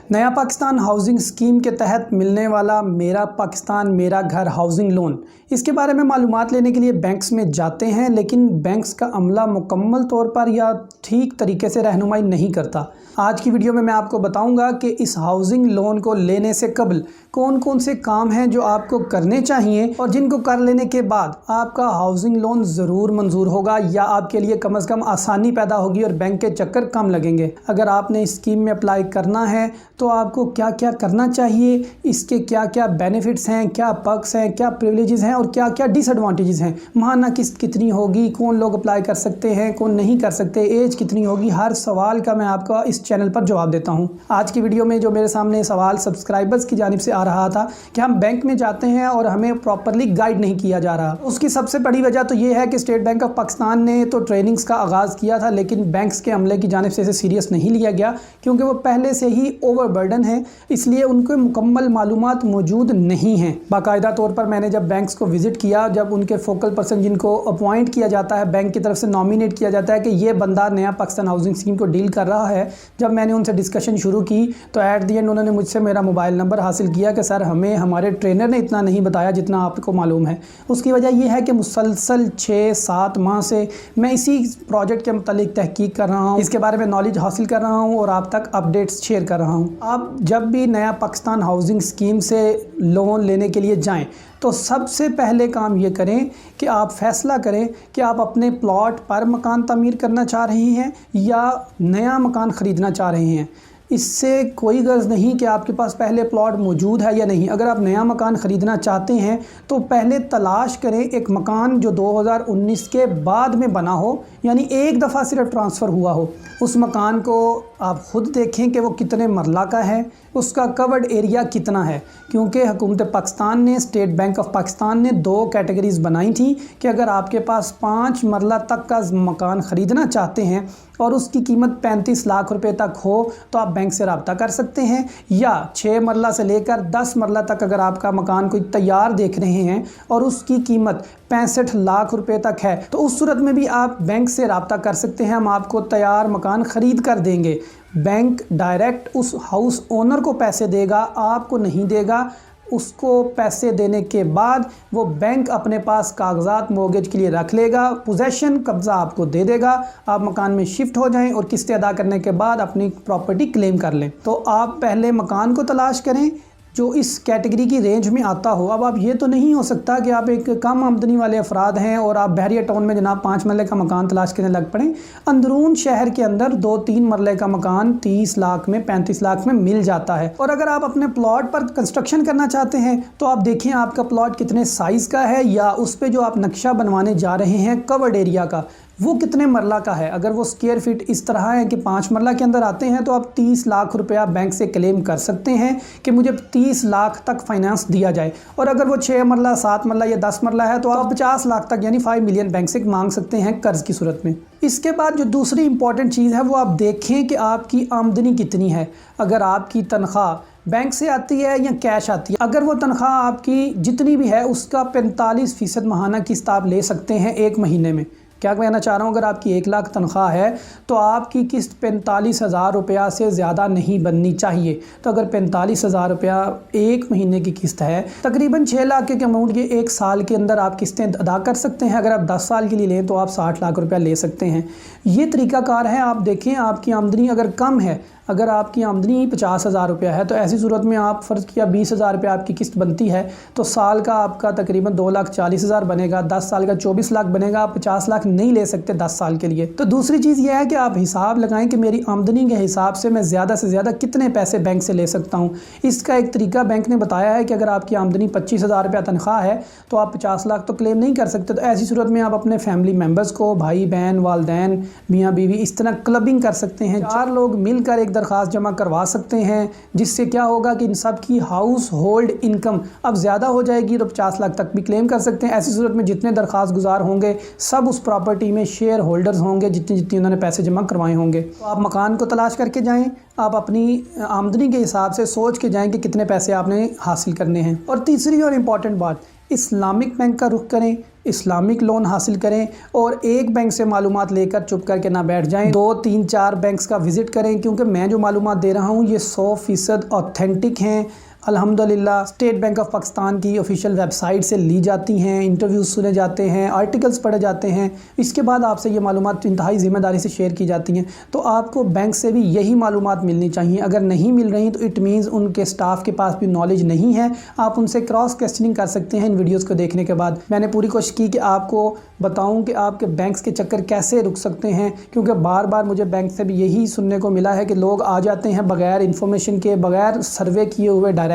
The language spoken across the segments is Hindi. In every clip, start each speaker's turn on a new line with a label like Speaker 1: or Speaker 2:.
Speaker 1: नया पाकिस्तान हाउसिंग स्कीम के तहत मिलने वाला मेरा पाकिस्तान मेरा घर हाउसिंग लोन, इसके बारे में मालूमात लेने के लिए बैंक्स में जाते हैं, लेकिन बैंक्स का अमला मुकम्मल तौर पर या ठीक तरीके से रहनुमाई नहीं करता। आज की वीडियो में मैं आपको बताऊंगा कि इस हाउसिंग लोन को लेने से कबल कौन कौन से काम हैं जो आपको करने चाहिए और जिनको कर लेने के बाद आपका हाउसिंग लोन ज़रूर मंजूर होगा या आपके लिए कम से कम आसानी पैदा होगी और बैंक के चक्कर कम लगेंगे। अगर आपने इस स्कीम में अप्लाई करना है तो आपको क्या क्या करना चाहिए, इसके क्या क्या बेनिफिट्स हैं, क्या पर्क्स हैं, क्या प्रिविलेजेस हैं और क्या क्या डिसएडवांटेजेस हैं, माहाना किस्त कितनी होगी, कौन लोग अप्लाई कर सकते हैं, कौन नहीं कर सकते, एज कितनी होगी, हर सवाल का मैं आपका इस चैनल पर जवाब देता हूं। आज की वीडियो में जो मेरे सामने सवाल सब्सक्राइबर्स की जानिब से आ रहा था कि हम बैंक में जाते हैं और हमें प्रॉपरली गाइड नहीं किया जा रहा, उसकी सबसे बड़ी वजह तो ये है कि स्टेट बैंक ऑफ पाकिस्तान ने तो ट्रेनिंग्स का आगाज़ किया था, लेकिन बैंक्स के अमले की जानिब से इसे सीरियस नहीं लिया गया क्योंकि वो पहले से ही ओवरबर्डन है, इसलिए उनको मुकम्मल मालूमात मौजूद नहीं हैं। बाकायदा तौर पर मैंने जब बैंक्स को विज़िट किया, जब उनके फोकल पर्सन जिनको अपॉइंट किया जाता है, बैंक की तरफ से नॉमिनेट किया जाता है कि ये बंदा नया पाकिस्तान हाउसिंग स्कीम को डील कर रहा है, जब मैंने उनसे डिस्कशन शुरू की तो एट दी एंड उन्होंने मुझसे मेरा मोबाइल नंबर हासिल किया कि सर हमें हमारे ट्रेनर ने इतना नहीं बताया जितना आपको मालूम है। उसकी वजह यह है कि मुसलसल 6-7 माह से मैं इसी प्रोजेक्ट के मुतालिक तहकीक कर रहा हूँ, इसके बारे में नॉलेज हासिल कर रहा हूँ और आप तक अपडेट्स शेयर कर रहा हूँ। आप जब भी नया पाकिस्तान हाउसिंग स्कीम से लोन लेने के लिए जाएं तो सबसे पहले काम ये करें कि आप फैसला करें कि आप अपने प्लॉट पर मकान तामीर करना चाह रहे हैं या नया मकान ख़रीदना चाह रहे हैं। इससे कोई गर्ज नहीं कि आपके पास पहले प्लॉट मौजूद है या नहीं। अगर आप नया मकान ख़रीदना चाहते हैं तो पहले तलाश करें एक मकान जो 2019 के बाद में बना हो, यानी एक दफ़ा सिर्फ ट्रांसफ़र हुआ हो। उस मकान को आप ख़ुद देखें कि वो कितने मरला का है, उसका कवर्ड एरिया कितना है, क्योंकि हुकूमत पाकिस्तान ने, स्टेट बैंक ऑफ पाकिस्तान ने 2 कैटेगरीज़ बनाई थी कि अगर आपके पास 5 मरला तक का मकान ख़रीदना चाहते हैं और उसकी कीमत 35 लाख रुपए तक हो तो आप बैंक से रब्ता कर सकते हैं, या 6 मरला से लेकर 10 मरला तक अगर आपका मकान कोई तैयार देख रहे हैं और उसकी कीमत 65 लाख रुपए तक है तो उस सूरत में भी आप बैंक से रब्ता कर सकते हैं। हम आपको तैयार मकान ख़रीद कर देंगे। बैंक डायरेक्ट उस हाउस ओनर को पैसे देगा, आपको नहीं देगा। उसको पैसे देने के बाद वो बैंक अपने पास कागजात मोर्गेज के लिए रख लेगा, पोजेसन कब्ज़ा आपको दे देगा, आप मकान में शिफ्ट हो जाएं और किस्तें अदा करने के बाद अपनी प्रॉपर्टी क्लेम कर लें। तो आप पहले मकान को तलाश करें जो इस कैटेगरी की रेंज में आता हो। अब आप ये तो नहीं हो सकता कि आप एक कम आमदनी वाले अफराद हैं और आप बहरिया टाउन में जनाब 5 मरले का मकान तलाश करने लग पड़ें। अंदरून शहर के अंदर 2-3 मरले का मकान 30 लाख में, 35 लाख में मिल जाता है। और अगर आप अपने प्लॉट पर कंस्ट्रक्शन करना चाहते हैं तो आप देखें आपका प्लॉट कितने साइज़ का है या उस पर जो आप नक्शा बनवाने जा रहे हैं कवर्ड एरिया का वो कितने मरला का है। अगर वो स्क्वायर फीट इस तरह है कि 5 मरला के अंदर आते हैं तो आप 30 लाख रुपया बैंक से क्लेम कर सकते हैं कि मुझे 30 लाख तक फाइनेंस दिया जाए। और अगर वो 6 मरला, 7 मरला या 10 मरला है तो आप 50 लाख तक यानी 5 मिलियन बैंक से मांग सकते हैं कर्ज की सूरत में। इसके बाद जो दूसरी इंपॉर्टेंट चीज़ है वो आप देखें कि आपकी आमदनी कितनी है। अगर आपकी तनख्वाह बैंक से आती है या कैश आती है, अगर वो तनख्वाह आपकी जितनी भी है उसका 45% माहाना किस्त आप ले सकते हैं 1 महीने में। क्या कहना चाह रहा हूँ, अगर आपकी 1 लाख तनख्वाह है तो आपकी किस्त 45,000 रुपया से ज़्यादा नहीं बननी चाहिए। तो अगर 45,000 रुपया 1 महीने की किस्त है, तकरीबन 6 लाख के अमाउंट ये 1 साल के अंदर आप किस्तें अदा कर सकते हैं। अगर आप 10 साल के लिए लें तो आप 60 लाख रुपया ले सकते हैं। ये तरीक़ाकार है। आप देखें आपकी आमदनी अगर कम है, अगर आपकी आमदनी 50,000 रुपया है तो ऐसी सूरत में आप फ़र्ज़ किया 20,000 रुपया आपकी किस्त बनती है तो साल का आपका तकरीबन 2,40,000 बनेगा, 10 साल का 24 लाख बनेगा। आप 50 लाख नहीं ले सकते 10 साल के लिए। तो दूसरी चीज़ यह है कि आप हिसाब लगाएं कि मेरी आमदनी के हिसाब से मैं ज़्यादा से ज़्यादा कितने पैसे बैंक से ले सकता हूँ। इसका एक तरीका बैंक ने बताया है कि अगर आपकी आमदनी 25,000 रुपया तनख्वाह है तो आप 50 लाख तो क्लेम नहीं कर सकते। तो ऐसी सूरत में आप अपने फैमिली मेम्बर्स को, भाई बहन, वालदैन, मियाँ बीवी, इस तरह क्लबिंग कर सकते हैं। 4 लोग मिलकर एक दरख्वास्त जमा करवा सकते हैं, जिससे क्या होगा कि इन सब की हाउस होल्ड इनकम अब ज़्यादा हो जाएगी तो 50 लाख तक भी क्लेम कर सकते हैं। ऐसी सूरत में जितने दरख्वास्त गुजार होंगे सब उस प्रॉपर्टी में शेयर होल्डर्स होंगे जितनी जितनी उन्होंने पैसे जमा करवाए होंगे। तो आप मकान को तलाश करके जाएं, आप अपनी आमदनी के हिसाब से सोच के जाएं कि कितने पैसे आपने हासिल करने हैं। और तीसरी और इम्पॉर्टेंट बात, इस्लामिक बैंक का रुख करें इस्लामिक लोन हासिल करें और एक बैंक से मालूमात लेकर चुप करके ना बैठ जाएं। 2, 3, 4 बैंक्स का विज़िट करें, क्योंकि मैं जो मालूमात दे रहा हूँ ये 100% ऑथेंटिक हैं। अल्हम्दुलिल्लाह स्टेट बैंक ऑफ पाकिस्तान की ऑफिशियल वेबसाइट से ली जाती हैं, इंटरव्यूज़ सुने जाते हैं, आर्टिकल्स पढ़े जाते हैं। इसके बाद आपसे ये मालूमात इंतहाई ज़िम्मेदारी से शेयर की जाती हैं। तो आपको बैंक से भी यही मालूमात मिलनी चाहिए। अगर नहीं मिल रही तो इट मीन्स उनके स्टाफ के पास भी नॉलेज नहीं है। आप उनसे क्रॉस क्वेश्चनिंग कर सकते हैं इन वीडियोज़ को देखने के बाद। मैंने पूरी कोशिश की कि आपको बताऊँ कि आपके बैंक्स के चक्कर कैसे रुक सकते हैं, क्योंकि बार बार मुझे बैंक से भी यही सुनने को मिला है कि लोग आ जाते हैं बग़ैर इन्फॉर्मेशन के, बग़ैर सर्वे किए हुए डायरेक्ट।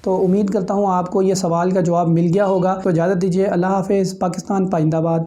Speaker 1: तो उम्मीद करता हूँ आपको ये सवाल का जवाब मिल गया होगा। तो इजाज़त दीजिए। अल्लाह हाफ़िज़। पाकिस्तान पाइंदाबाद।